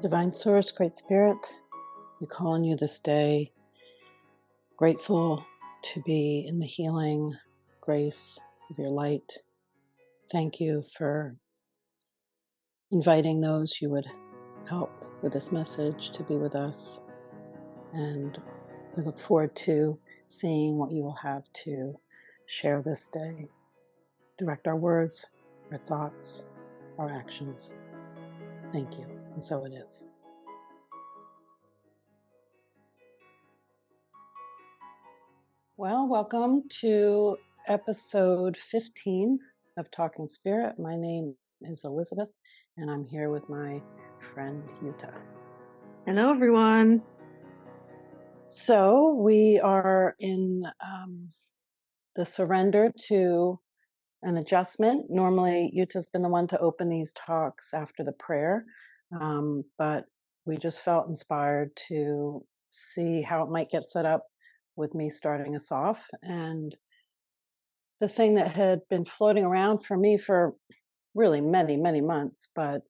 Divine Source, Great Spirit, we call on you this day, grateful to be in the healing grace of your light. Thank you for inviting those you would help with this message to be with us. And we look forward to seeing what you will have to share this day. Direct our words, our thoughts, our actions. Thank you. And so it is. Well, welcome to episode 15 of Talking Spirit. My name is Elizabeth, and I'm here with my friend Yuta. Hello, everyone. So we are in the surrender to an adjustment. Normally, Yuta's been the one to open these talks after the prayer, but we just felt inspired to see how it might get set up with me starting us off. And the thing that had been floating around for me for really many, many months, but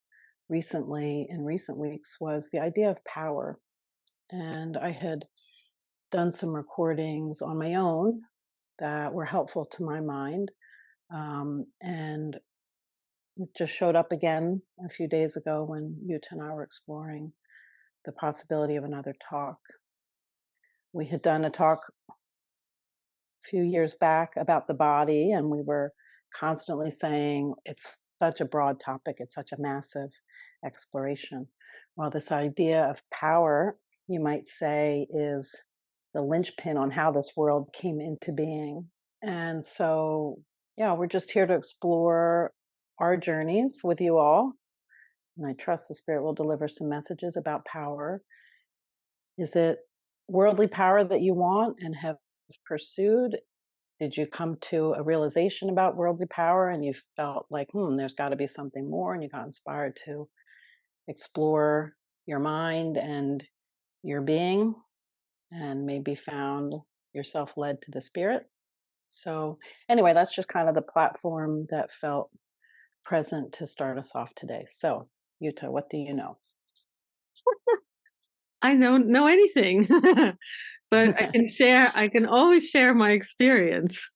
recently, in recent weeks, was the idea of power. And I had done some recordings on my own that were helpful to my mind. And it just showed up again a few days ago when Yuta and I were exploring the possibility of another talk. We had done a talk a few years back about the body, and we were constantly saying it's such a broad topic, it's such a massive exploration. Well, this idea of power, you might say, is the linchpin on how this world came into being. And so, yeah, we're just here to explore our journeys with you all. And I trust the Spirit will deliver some messages about power. Is it worldly power that you want and have pursued? Did you come to a realization about worldly power and you felt like, there's got to be something more, and you got inspired to explore your mind and your being and maybe found yourself led to the Spirit? So, anyway, that's just kind of the platform that felt present to start us off today. So, Yuta, what do you know? I don't know anything, but I can always share my experience.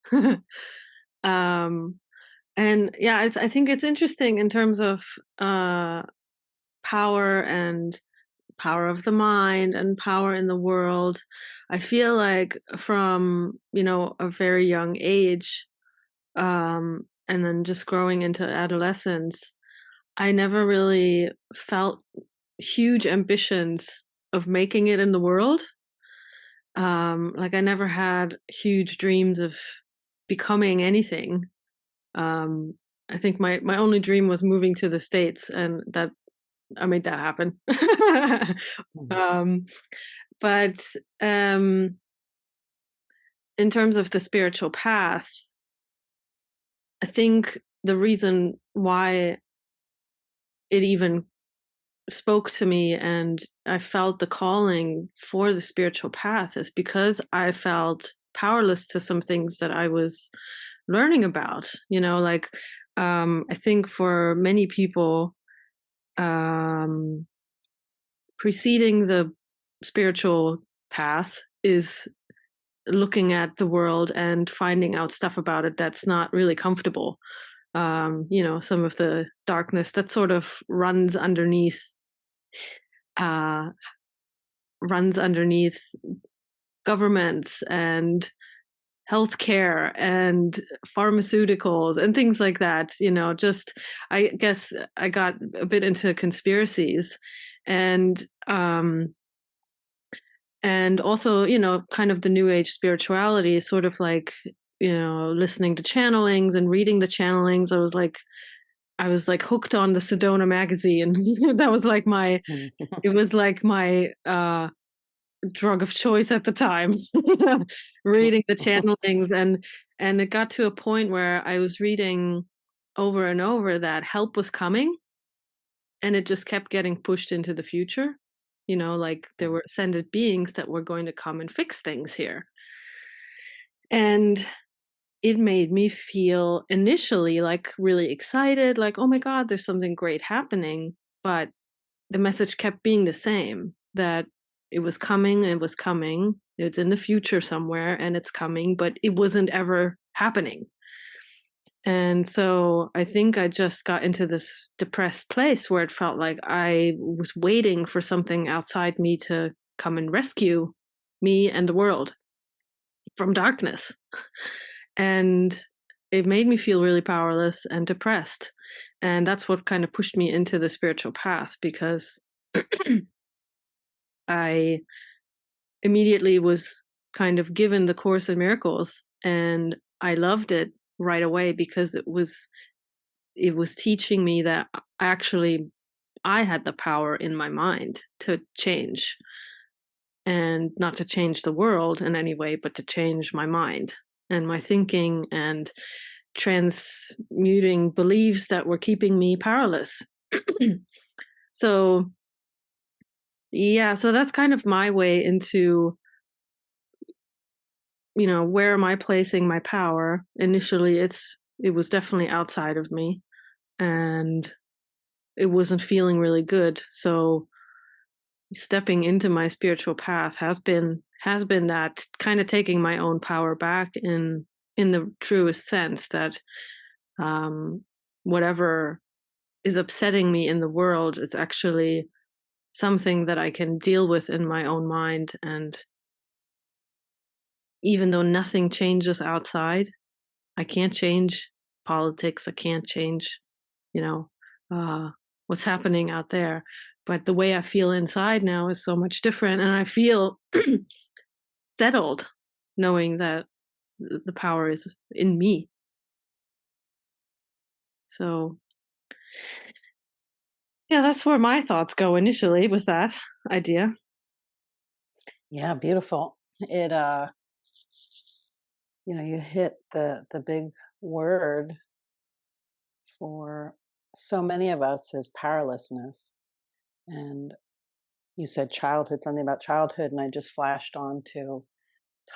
um, and yeah, I think it's interesting in terms of power and power of the mind and power in the world. I feel like from, a very young age, and then just growing into adolescence, I never really felt huge ambitions of making it in the world. Like I never had huge dreams of becoming anything. Um, I think my only dream was moving to the States, and that I made that happen. Mhm. um, but in terms of the spiritual path, I think the reason why it even spoke to me and I felt the calling for the spiritual path is because I felt powerless to some things that I was learning about. I think for many people, um, preceding the spiritual path is looking at the world and finding out stuff about it that's not really comfortable. Some of the darkness that sort of uh, runs underneath governments and healthcare and pharmaceuticals and things like that. Just I guess I got a bit into conspiracies and also, kind of the new age spirituality is sort of like, listening to channelings and reading the channelings. I was like hooked on the Sedona magazine. That was like my Mhm. it was like my drug of choice at the time. Reading the channelings, and it got to a point where I was reading over and over that help was coming, and it just kept getting pushed into the future. Like there were ascended beings that were going to come and fix things here. And it made me feel initially like really excited, like, oh my God, there's something great happening. But the message kept being the same, that it was coming, it was coming, it's in the future somewhere and it's coming, but it wasn't ever happening. And so I think I just got into this depressed place where it felt like I was waiting for something outside me to come and rescue me and the world from darkness. And it made me feel really powerless and depressed. And that's what kind of pushed me into the spiritual path, because I immediately was kind of given the Course in Miracles, and I loved it right away because it was teaching me that actually I had the power in my mind to change, and not to change the world in any way, but to change my mind and my thinking, and transmuting beliefs that were keeping me powerless. So, yeah, so that's kind of my way into, where am I placing my power? Initially, it was definitely outside of me, and it wasn't feeling really good. So stepping into my spiritual path has been that kind of taking my own power back in the truest sense, that um whatever is upsetting me in the world is actually something that I can deal with in my own mind. And even though nothing changes outside, I can't change politics, I can't change, you know, uh, what's happening out there. But the way I feel inside now is so much different, and I feel settled knowing that the power is in me. So, yeah, that's where my thoughts go initially with that idea. Yeah, beautiful. It you hit the big word for so many of us is powerlessness. And you said childhood, something about childhood, and I just flashed on to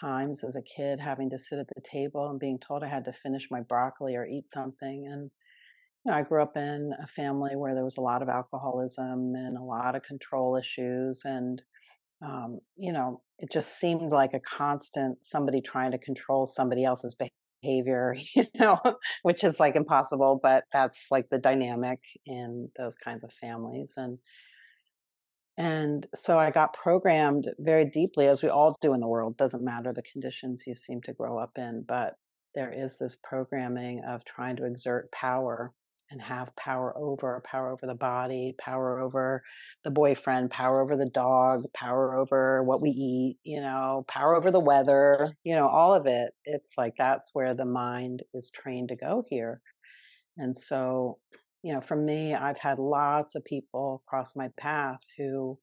times as a kid having to sit at the table and being told I had to finish my broccoli or eat something. And I grew up in a family where there was a lot of alcoholism and a lot of control issues. And it just seemed like a constant somebody trying to control somebody else's behavior, which is like impossible, but that's like the dynamic in those kinds of families. And so I got programmed very deeply, as we all do in the world. Doesn't matter the conditions you seem to grow up in, but there is this programming of trying to exert power and have power over the body, power over the boyfriend, power over the dog, power over what we eat, power over the weather, all of it. It's like that's where the mind is trained to go here. And so, for me, I've had lots of people cross my path who,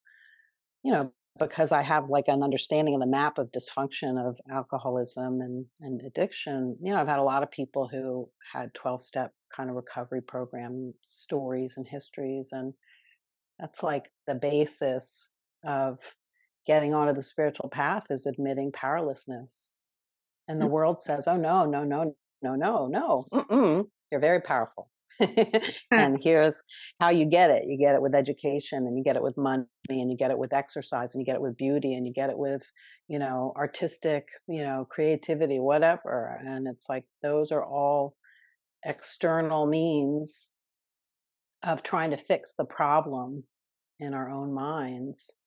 because I have like an understanding of the map of dysfunction of alcoholism and addiction, I've had a lot of people who had 12-step kind of recovery program stories and histories. And that's like the basis of getting onto the spiritual path is admitting powerlessness. And the world says, "Oh, no, no, no, no, no, no, mm-mm. You're very powerful." And here's how you get it. You get it with education, and you get it with money, and you get it with exercise, and you get it with beauty, and you get it with, artistic, creativity, whatever. And it's like those are all external means of trying to fix the problem in our own minds.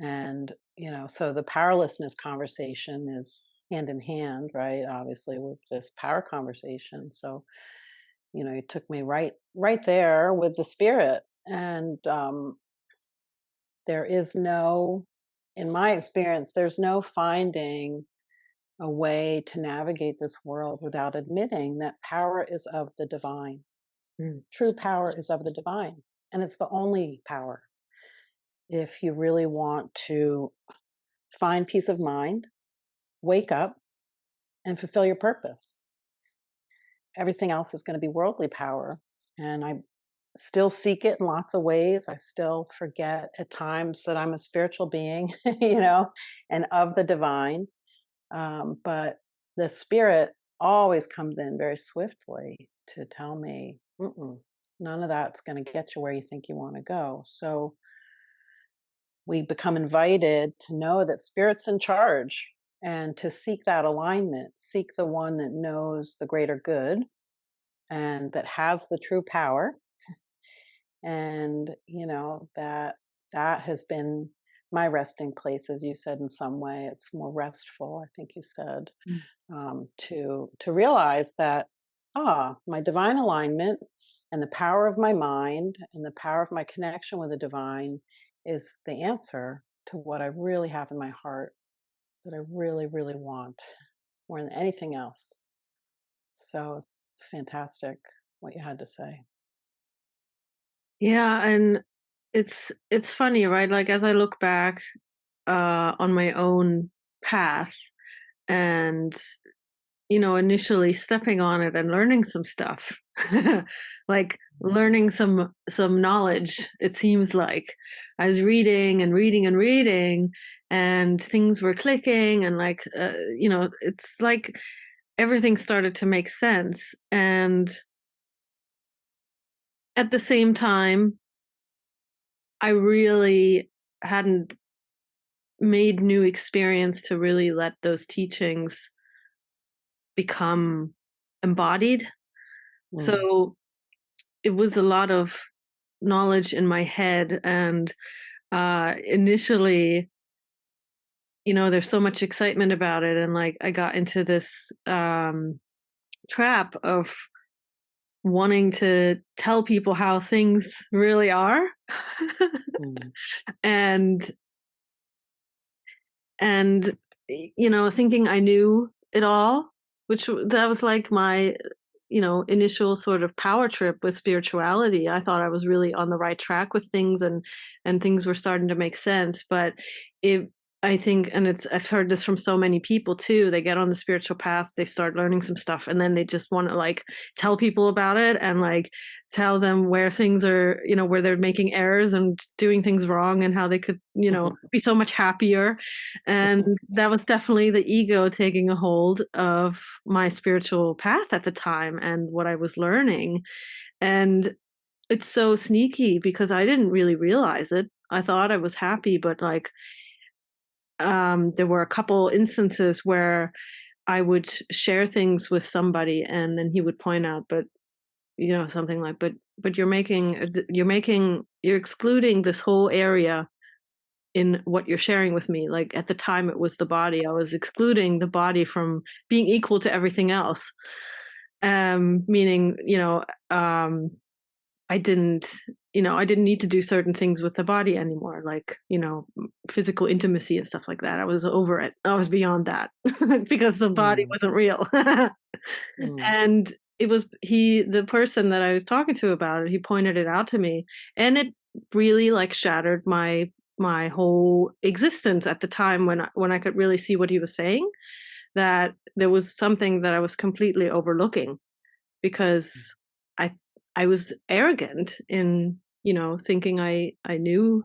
And, so the powerlessness conversation is hand in hand, right? Obviously, with this power conversation. So, you took me right there with the spirit. And there is no, in my experience, there's no finding a way to navigate this world without admitting that power is of the divine. Mm. True power is of the divine. And it's the only power. If you really want to find peace of mind, wake up and fulfill your purpose. Everything else is going to be worldly power. And I still seek it in lots of ways. I still forget at times that I'm a spiritual being, and of the divine. But the spirit always comes in very swiftly to tell me, mm-mm, None of that's going to get you where you think you want to go. So we become invited to know that spirit's in charge and to seek that alignment, seek the one that knows the greater good and that has the true power. And that has been my resting place, as you said. In some way it's more restful, I think you said, Mm. to realize that, my divine alignment and the power of my mind and the power of my connection with the divine is the answer to what I really have in my heart, that I really, really want more than anything else. So it's fantastic what you had to say. Yeah, and it's funny, right? Like as I look back on my own path and initially stepping on it and learning some stuff. Like learning some knowledge, it seems like. I was reading and reading and reading and things were clicking and like it's like everything started to make sense. And at the same time, I really hadn't made new experience to really let those teachings become embodied. Mm, So it was a lot of knowledge in my head, and initially, there's so much excitement about it, and like I got into this trap of wanting to tell people how things really are. mm, and and thinking I knew it all, that was like my initial sort of power trip with spirituality. I thought I was really on the right track with things, and things were starting to make sense. But it I think, and I've heard this from so many people too, they get on the spiritual path, they start learning some stuff, and then they just want to like tell people about it and like tell them where things are, where they're making errors and doing things wrong and how they could, be so much happier. And that was definitely the ego taking a hold of my spiritual path at the time and what I was learning. And it's so sneaky because I didn't really realize it. I thought I was happy, but like there were a couple instances where I would share things with somebody and then he would point out, but something like, but you're excluding this whole area in what you're sharing with me. Like at the time it was the body. I was excluding the body from being equal to everything else. Meaning, I didn't, I didn't need to do certain things with the body anymore, like, physical intimacy and stuff like that. I was over it. I was beyond that because the body mm, wasn't real. mm, And the person that I was talking to about it, he pointed it out to me, and it really like shattered my whole existence at the time when I could really see what he was saying, that there was something that I was completely overlooking because I I was arrogant in, thinking I knew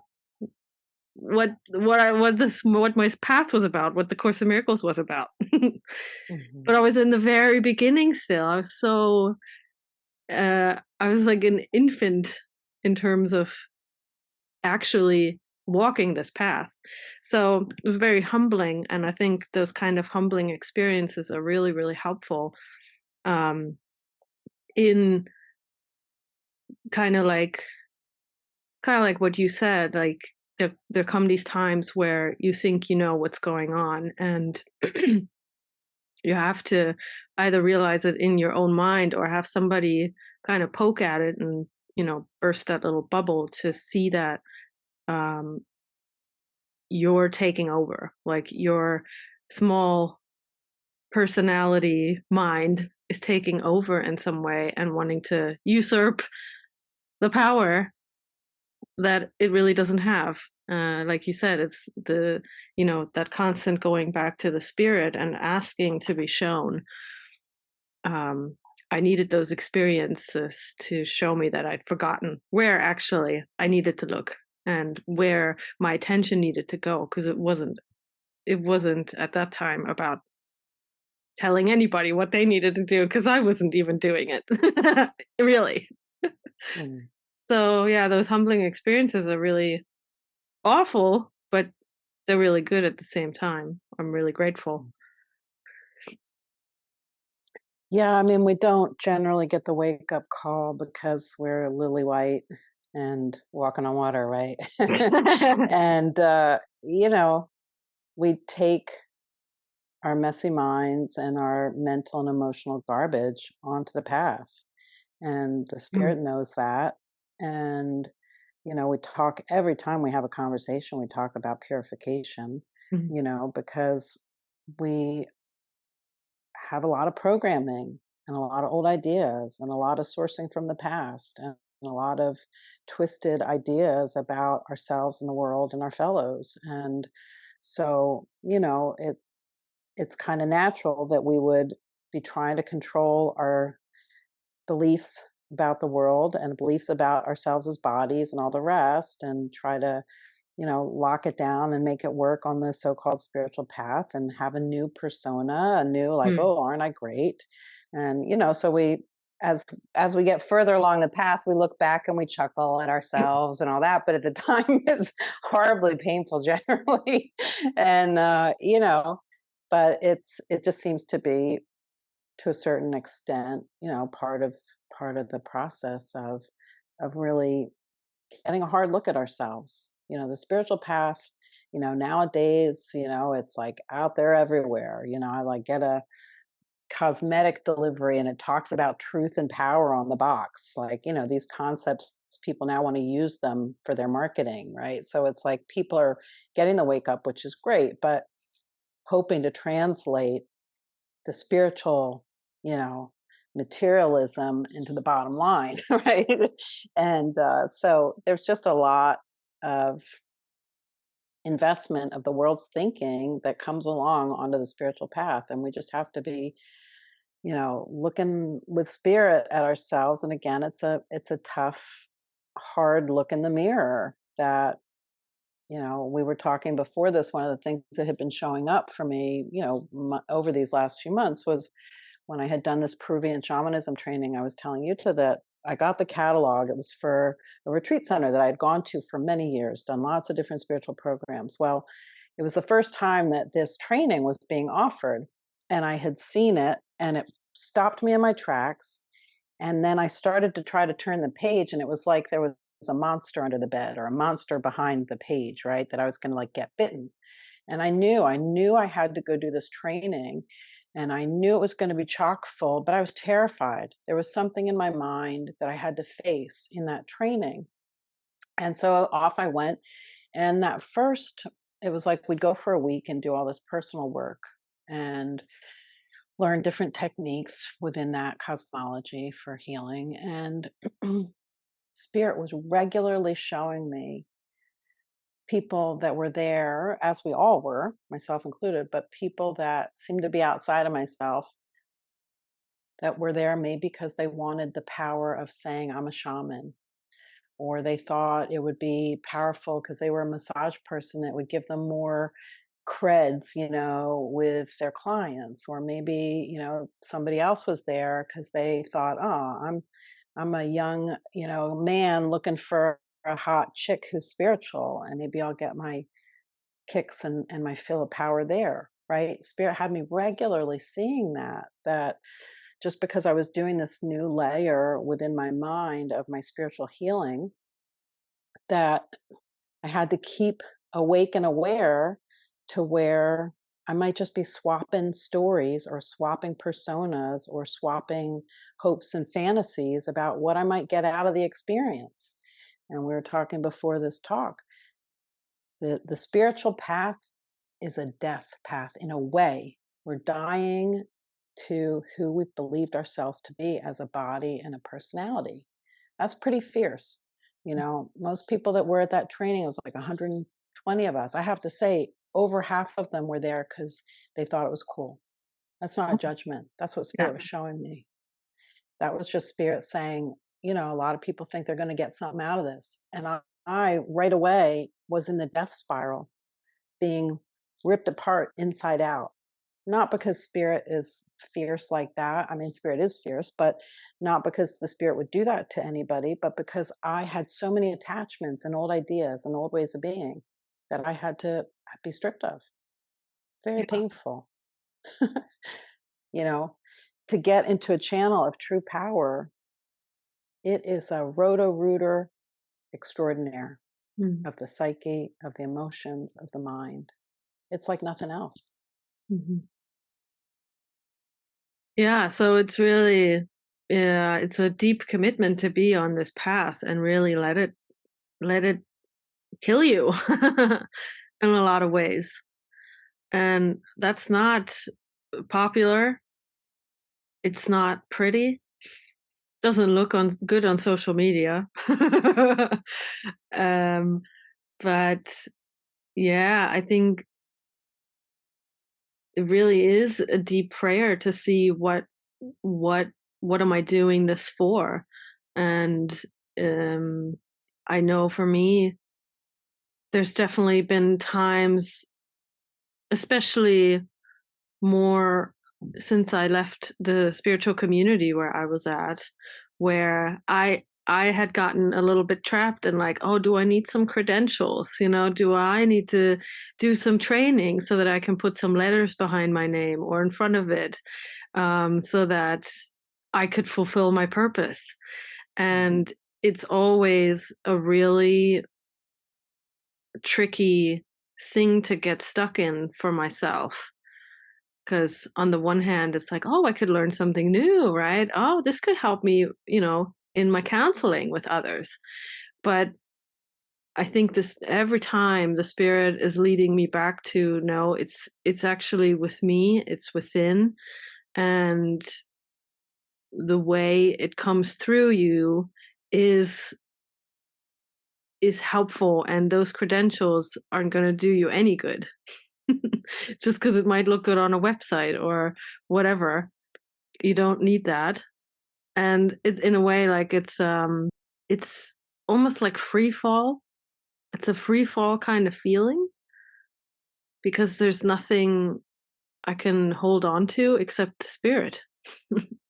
what my path was about, what the Course of Miracles was about. mhm, But I was in the very beginning still. I was like an infant in terms of actually walking this path. So it was very humbling, and I think those kind of humbling experiences are really, really helpful um, in kind of like what you said. Like there come these times where you think you know what's going on, and you have to either realize it in your own mind or have somebody kind of poke at it and burst that little bubble to see that um, you're taking over, like your small personality mind is taking over in some way and wanting to usurp the power that it really doesn't have. Like you said, it's that constant going back to the spirit and asking to be shown. um, I needed those experiences to show me that I'd forgotten where actually I needed to look and where my attention needed to go, because it wasn't at that time about telling anybody what they needed to do, because I wasn't even doing it. Really. Mm. So, yeah, those humbling experiences are really awful, but they're really good at the same time. I'm really grateful. Yeah, I mean, we don't generally get the wake up call because we're lily white and walking on water, right? And, we take our messy minds and our mental and emotional garbage onto the path. And the Mm, spirit knows that. And, we talk every time we have a conversation, we talk about purification, mhm, because we have a lot of programming and a lot of old ideas and a lot of sourcing from the past and a lot of twisted ideas about ourselves and the world and our fellows. And so, it's kind of natural that we would be trying to control our beliefs about the world and beliefs about ourselves as bodies and all the rest and try to lock it down and make it work on the so-called spiritual path and have a new persona, a new like, mm. oh, aren't I great? And so we as we get further along the path, we look back and we chuckle at ourselves and all that. But at the time, it's horribly painful generally, and but it just seems to be to a certain extent, part of the process of really getting a hard look at ourselves. The spiritual path, nowadays, it's like out there everywhere. I like get a cosmetic delivery and it talks about truth and power on the box. Like, these concepts, people now want to use them for their marketing, right? So it's like people are getting the wake up, which is great, but hoping to translate the spiritual, you know, materialism into the bottom line, right? And so there's just a lot of investment of the world's thinking that comes along onto the spiritual path, and we just have to be, looking with spirit at ourselves. And again, it's a tough, hard look in the mirror that we were talking before this. One of the things that had been showing up for me, over these last few months was when I had done this Peruvian shamanism training, I was telling you to that I got the catalog. It was for a retreat center that I had gone to for many years, done lots of different spiritual programs. Well, it was the first time that this training was being offered, and I had seen it, and it stopped me in my tracks. And then I started to try to turn the page, and it was like there was a monster under the bed or a monster behind the page, right? That I was going to like get bitten. And I knew I had to go do this training, and I knew it was going to be chock full, but I was terrified. There was something in my mind that I had to face in that training. And so off I went. And that first, it was like we'd go for a week and do all this personal work and learn different techniques within that cosmology for healing. And Spirit was regularly showing me people that were there, as we all were, myself included, but people that seemed to be outside of myself that were there maybe because they wanted the power of saying, I'm a shaman, or they thought it would be powerful because they were a massage person. It would give them more creds, with their clients, or maybe, somebody else was there because they thought, oh, I'm a young, man looking for a hot chick who's spiritual, and maybe I'll get my kicks and my fill of power there, right? Spirit had me regularly seeing that just because I was doing this new layer within my mind of my spiritual healing, that I had to keep awake and aware to where I might just be swapping stories or swapping personas or swapping hopes and fantasies about what I might get out of the experience. And we were talking before this talk. The spiritual path is a death path in a way. We're dying to who we've believed ourselves to be as a body and a personality. That's pretty fierce. Most people that were at that training, it was like 120 of us. I have to say, over half of them were there because they thought it was cool. That's not a judgment. That's what Yeah. Spirit was showing me. That was just Spirit saying, a lot of people think they're going to get something out of this. And I right away was in the death spiral, being ripped apart inside out, not because spirit is fierce like that. I mean, spirit is fierce, but not because the spirit would do that to anybody, but because I had so many attachments and old ideas and old ways of being that I had to be stripped of. Very Yeah. painful, you know, to get into a channel of true power. It is a roto-rooter extraordinaire Mhm. of the psyche, of the emotions, of the mind. It's like nothing else. Mhm. Yeah, so it's really, yeah, it's a deep commitment to be on this path and really let it kill you in a lot of ways. And that's not popular. It's not pretty. Doesn't look on good on social media. um, but yeah, I think it really is a deep prayer to see what what am I doing this for? And um I know for me there's definitely been times, especially more since I left the spiritual community where I was at, where I had gotten a little bit trapped in like, oh, do I need some credentials? Do I need to do some training so that I can put some letters behind my name or in front of it, so that I could fulfill my purpose? Mhm. And it's always a really tricky thing to get stuck in for myself. Because on the one hand, it's like, oh, I could learn something new, right? Oh, this could help me, in my counseling with others. But I think this every time the spirit is leading me back to no, it's actually with me, it's within, and the way it comes through you is is helpful, and those credentials aren't going to do you any good. Just because it might look good on a website or whatever, you don't need that. And it's in a way like it's almost like free fall. It's a free fall kind of feeling because there's nothing I can hold on to except the spirit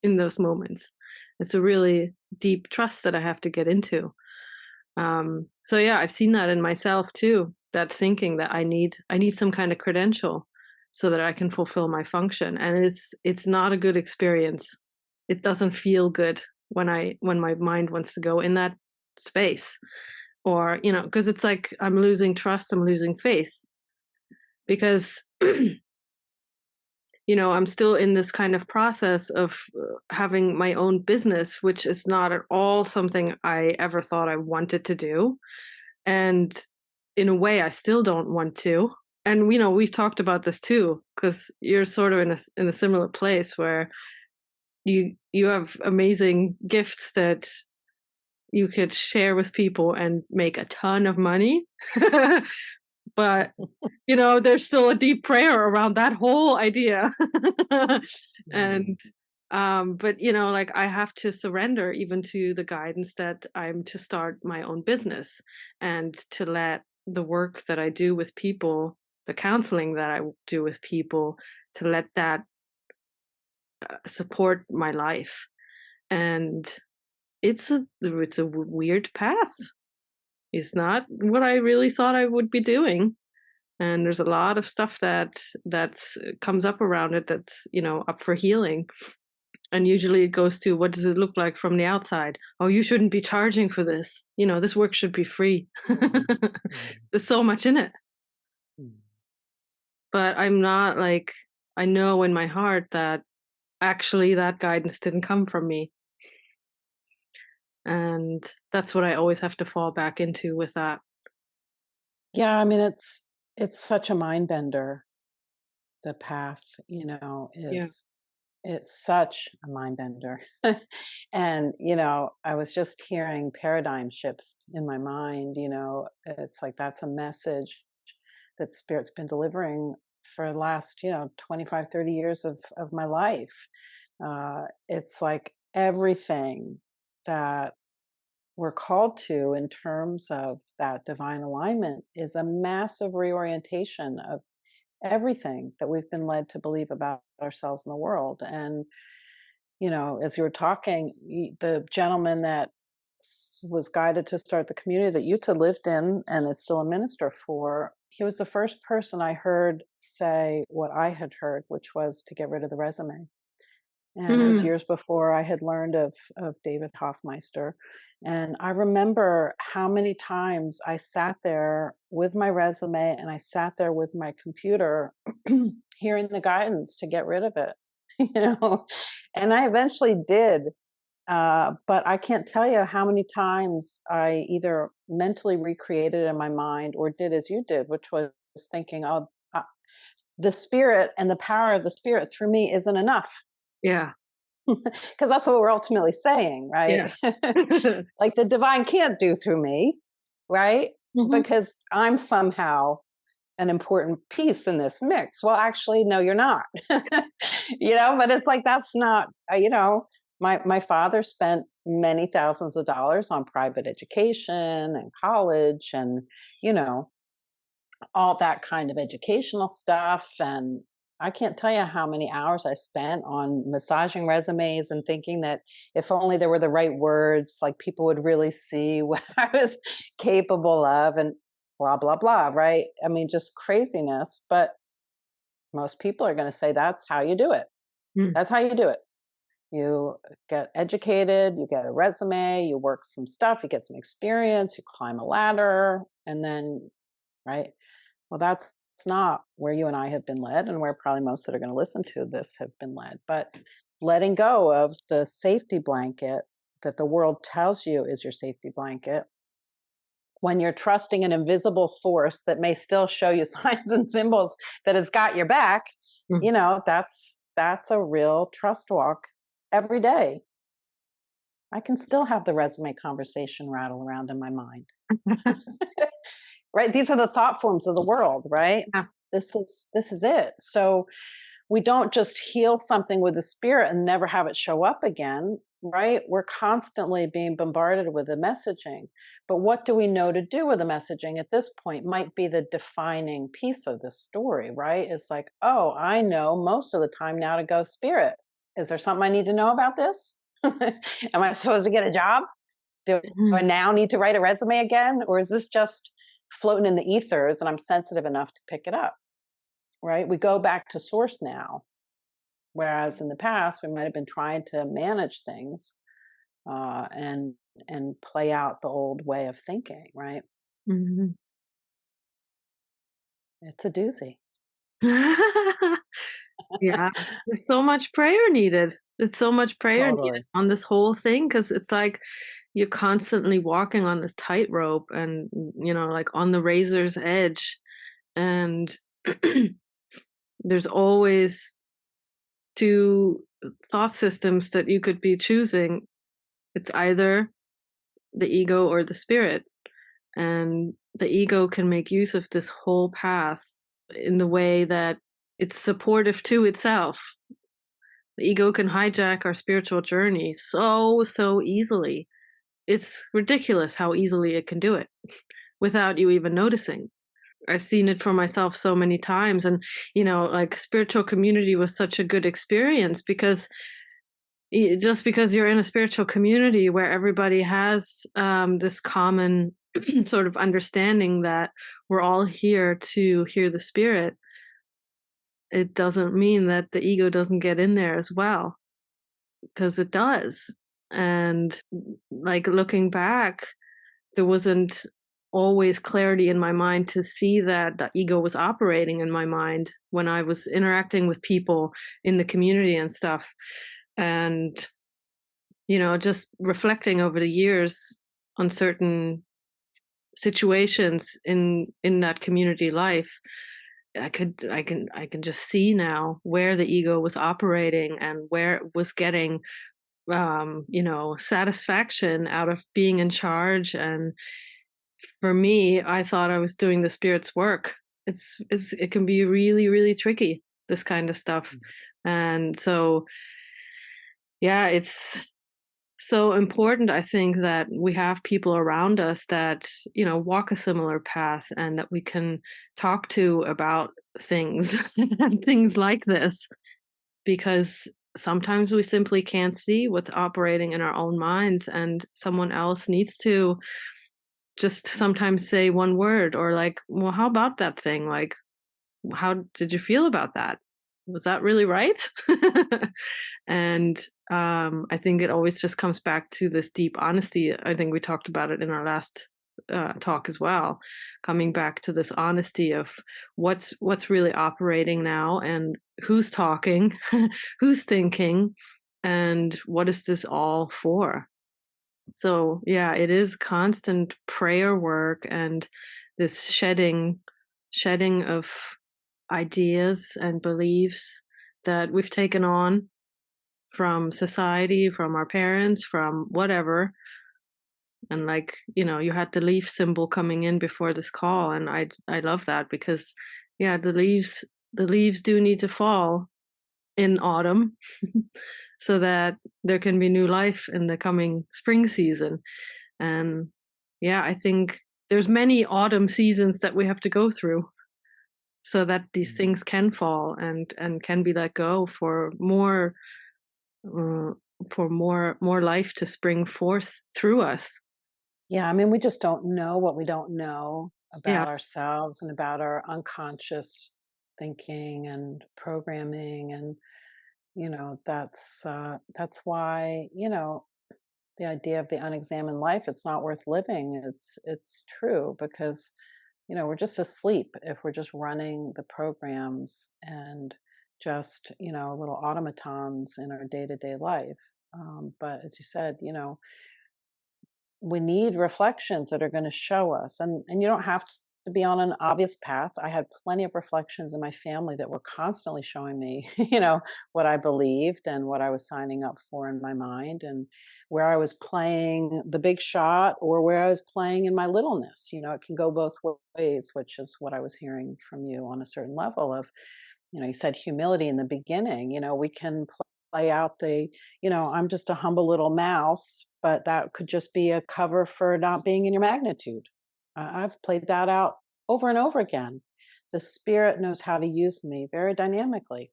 in those moments. It's a really deep trust that I have to get into. So yeah, I've seen that in myself too. That thinking that I need some kind of credential so that I can fulfill my function, and it's not a good experience. It doesn't feel good when my mind wants to go in that space, or because it's like I'm losing trust, I'm losing faith because I'm still in this kind of process of having my own business, which is not at all something I ever thought I wanted to do. And in a way, I still don't want to. And we've talked about this too, because you're sort of in a similar place where you have amazing gifts that you could share with people and make a ton of money. But there's still a deep prayer around that whole idea. Mm. And but like I have to surrender even to the guidance that I'm to start my own business and to let the work that I do with people, the counseling that I do with people, to let that support my life. And it's a weird path. It's not what I really thought I would be doing. And there's a lot of stuff that's comes up around it that's up for healing. And usually it goes to, what does it look like from the outside? Oh, you shouldn't be charging for this. This work should be free. Mm. Mm. There's so much in it. Mm. But I'm not like, I know in my heart that actually that guidance didn't come from me. And that's what I always have to fall back into with that. Yeah, I mean, it's such a mind bender. The path, Yeah. is it's such a mind bender. And, I was just hearing paradigm shift in my mind, it's like that's a message that Spirit's been delivering for the last, 25, 30 years of my life. It's like everything that we're called to in terms of that divine alignment is a massive reorientation of everything that we've been led to believe about ourselves and the world. And as you were talking, the gentleman that was guided to start the community that Yuta lived in and is still a minister for, he was the first person I heard say what I had heard, which was to get rid of the resume. And it was Mm. years before I had learned of David Hoffmeister. And I remember how many times I sat there with my resume and I sat there with my computer hearing the guidance to get rid of it. you know and I eventually did, but I can't tell you how many times I either mentally recreated it in my mind or did as you did, which was thinking, oh, the spirit and the power of the spirit through me isn't enough. Yeah. Because that's what we're ultimately saying, right? Yes. Like the divine can't do through me, right? Mhm. Because I'm somehow an important piece in this mix. Well, actually, no, you're not. But it's like that's not, my father spent many thousands of dollars on private education and college and, you know, all that kind of educational stuff. And I can't tell you how many hours I spent on massaging resumes and thinking that if only there were the right words, like people would really see what I was capable of and blah, blah, blah. Right. I mean, just craziness. But most people are going to say that's how you do it. Mm. That's how you do it. You get educated, you get a resume, you work some stuff, you get some experience, you climb a ladder, and then, right? Well, that's not where you and I have been led, and where probably most that are going to listen to this have been led. But letting go of the safety blanket that the world tells you is your safety blanket, when you're trusting an invisible force that may still show you signs and symbols that it's got your back, Mm. that's a real trust walk every day. I can still have the resume conversation rattle around in my mind. Right? These are the thought forms of the world, right? Yeah. This is it. So we don't just heal something with the spirit and never have it show up again, right? We're constantly being bombarded with the messaging. But what do we know to do with the messaging at this point might be the defining piece of this story, right? It's like, oh, I know most of the time now to go, spirit. Is there something I need to know about this? Am I supposed to get a job? Do I Mhm. now need to write a resume again? Or is this just floating in the ethers and I'm sensitive enough to pick it up? Right? We go back to source now. Whereas in the past, we might have been trying to manage things, and play out the old way of thinking, right? Mhm. It's a doozy. Yeah, there's so much prayer needed. It's so much prayer needed Totally. on this whole thing because it's like you're constantly walking on this tightrope and, like on the razor's edge. And there's always two thought systems that you could be choosing. It's either the ego or the spirit. And the ego can make use of this whole path in the way that it's supportive to itself. The ego can hijack our spiritual journey so easily. It's ridiculous how easily it can do it without you even noticing. I've seen it for myself so many times. And, like spiritual community was such a good experience because just because you're in a spiritual community where everybody has this common sort of understanding that we're all here to hear the spirit, it doesn't mean that the ego doesn't get in there as well, because it does. And like looking back, there wasn't always clarity in my mind to see that the ego was operating in my mind when I was interacting with people in the community and stuff. And, just reflecting over the years on certain situations in that community life, I can just see now where the ego was operating and where it was getting satisfaction out of being in charge. And for me, I thought I was doing the spirit's work. It can be really, really tricky, this kind of stuff. And so, yeah, so important, I think, that we have people around us that, walk a similar path and that we can talk to about things and things like this, because sometimes we simply can't see what's operating in our own minds, and someone else needs to just sometimes say one word or like, well, how about that thing? Like, how did you feel about that? Was that really right? And I think it always just comes back to this deep honesty. I think we talked about it in our last talk as well. Coming back to this honesty of what's really operating now, and who's talking, who's thinking, and what is this all for? So yeah, it is constant prayer work and this shedding of ideas and beliefs that we've taken on from society, from our parents, from whatever. And like, you had the leaf symbol coming in before this call, and I love that because yeah, the leaves do need to fall in autumn so that there can be new life in the coming spring season. And yeah, I think there's many autumn seasons that we have to go through so that these Mm. things can fall and can be let go uh, for more life to spring forth through us. Yeah, I mean, we just don't know what we don't know Yeah. about ourselves and about our unconscious thinking and programming, and that's why the idea of the unexamined life, it's not worth living. It's true because we're just asleep if we're just running the programs and just little automatons in our day-to-day life. But as you said, we need reflections that are going to show us, and you don't have to be on an obvious path. I had plenty of reflections in my family that were constantly showing me what I believed and what I was signing up for in my mind, and where I was playing the big shot or where I was playing in my littleness. It can go both ways, which is what I was hearing from you on a certain level of, you said humility in the beginning. We can play out I'm just a humble little mouse, but that could just be a cover for not being in your magnitude. I've played that out over and over again. The spirit knows how to use me very dynamically,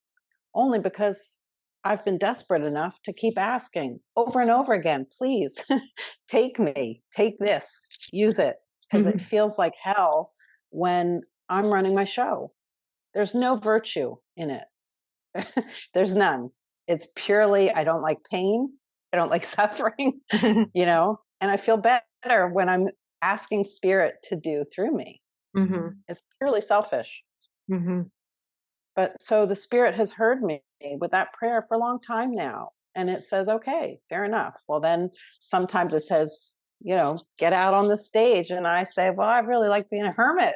only because I've been desperate enough to keep asking over and over again, please take me, take this, use it, because it Mhm. feels like hell when I'm running my show. There's no virtue in it. There's none. It's purely, I don't like pain. I don't like suffering, and I feel better when I'm asking spirit to do through me. Mhm. It's purely selfish. Mhm. But so the spirit has heard me with that prayer for a long time now. And it says, okay, fair enough. Well, then sometimes it says, get out on the stage. And I say, well, I really like being a hermit.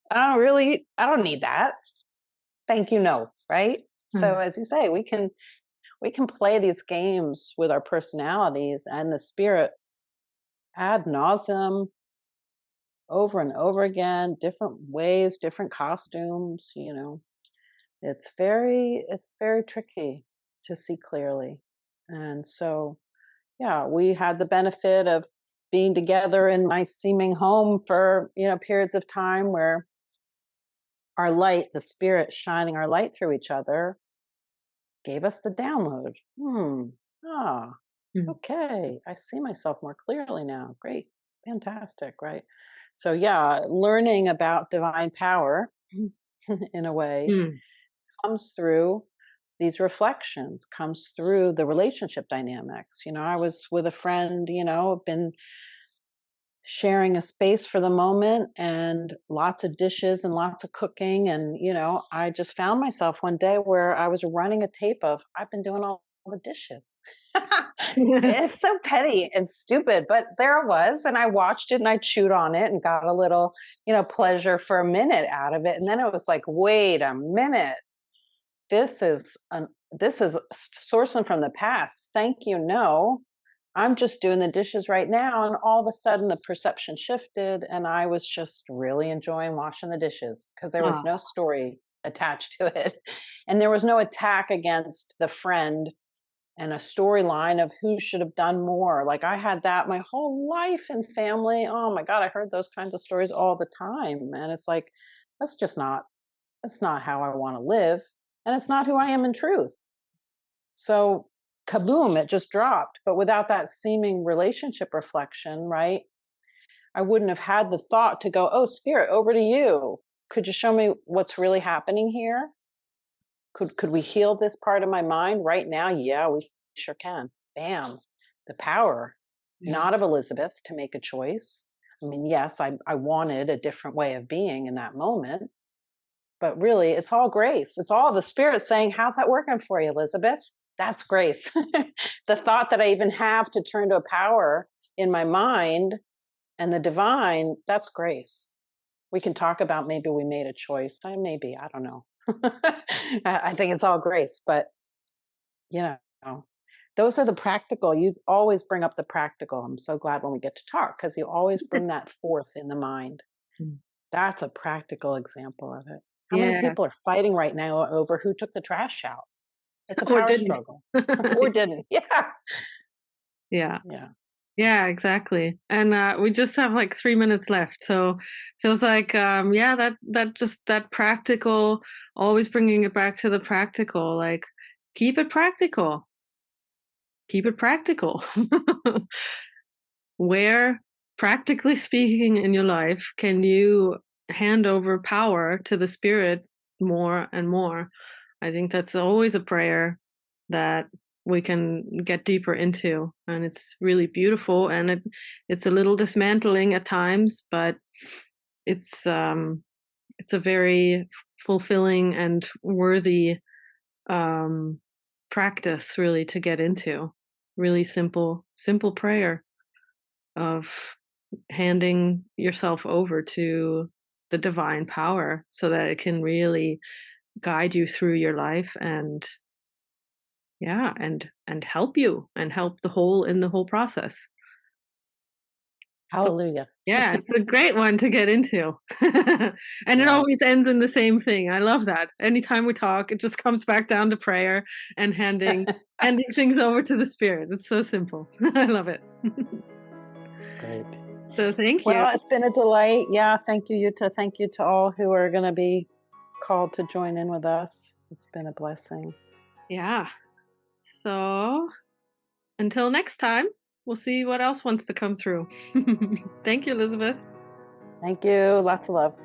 I don't need that. Thank you. No. Right. So Mm. as you say, we can play these games with our personalities and the spirit ad nauseum, over and over again, different ways, different costumes. It's very tricky to see clearly. And so, yeah, we had the benefit of being together in my seeming home for, periods of time where our light, the spirit shining our light through each other, gave us the download. Ah, Mm. okay, I see myself more clearly now. Great, fantastic, right? So, yeah, learning about divine power in a way Mm. comes through these reflections, comes through the relationship dynamics. I was with a friend, been sharing a space for the moment and lots of dishes and lots of cooking. And, I just found myself one day where I was running a tape of, I've been doing all the dishes. It's so petty and stupid, but there it was. And I watched it and I chewed on it and got a little, pleasure for a minute out of it. And then it was like, wait a minute. This is sourcing from the past. Thank you. No, I'm just doing the dishes right now. And all of a sudden the perception shifted and I was just really enjoying washing the dishes because there was Ah. no story attached to it. And there was no attack against the friend and a storyline of who should have done more. Like I had that my whole life and family. Oh my God, I heard those kinds of stories all the time. And it's like, that's just not, that's not how I want to live. And it's not who I am in truth. So kaboom, it just dropped. But without that seeming relationship reflection, right? I wouldn't have had the thought to go, oh, spirit, over to you. Could you show me what's really happening here? Could we heal this part of my mind right now? Yeah, we sure can. Bam. The power, Yeah. not of Elizabeth to make a choice. I mean, yes, I wanted a different way of being in that moment, but really it's all grace. It's all the spirit saying, how's that working for you, Elizabeth? That's grace. The thought that I even have to turn to a power in my mind and the divine, that's grace. We can talk about maybe we made a choice. Maybe, I don't know. I think it's all grace, but you know, those are the practical. You always bring up the practical. I'm so glad when we get to talk because you always bring that forth in the mind. Mm. That's a practical example of it. How many Yes. people are fighting right now over who took the trash out? It's a Or power didn't. struggle, or didn't. Yeah, Yeah. yeah. Yeah, exactly. And we just have like 3 minutes left. So feels like yeah, that practical, always bringing it back to the practical, like keep it practical. Keep it practical. Where, practically speaking, in your life can you hand over power to the spirit more and more? I think that's always a prayer that we can get deeper into, and it's really beautiful, and it's a little dismantling at times, but it's it's a very fulfilling and worthy um practice really to get into. Really simple prayer of handing yourself over to the divine power so that it can really guide you through your life, and yeah, and help you and help the whole in the whole process. So Hallelujah. yeah, it's a great one to get into. And it Yeah. always ends in the same thing. I love that. Anytime we talk, it just comes back down to prayer and handing things over to the spirit. It's so simple. I love it. Great. So thank you. Well, it's been a delight. Yeah, thank you, Yuta. Thank you to all who are going to be called to join in with us. It's been a blessing. Yeah. So until next time, we'll see what else wants to come through. Thank you, Elizabeth. Thank you. Lots of love.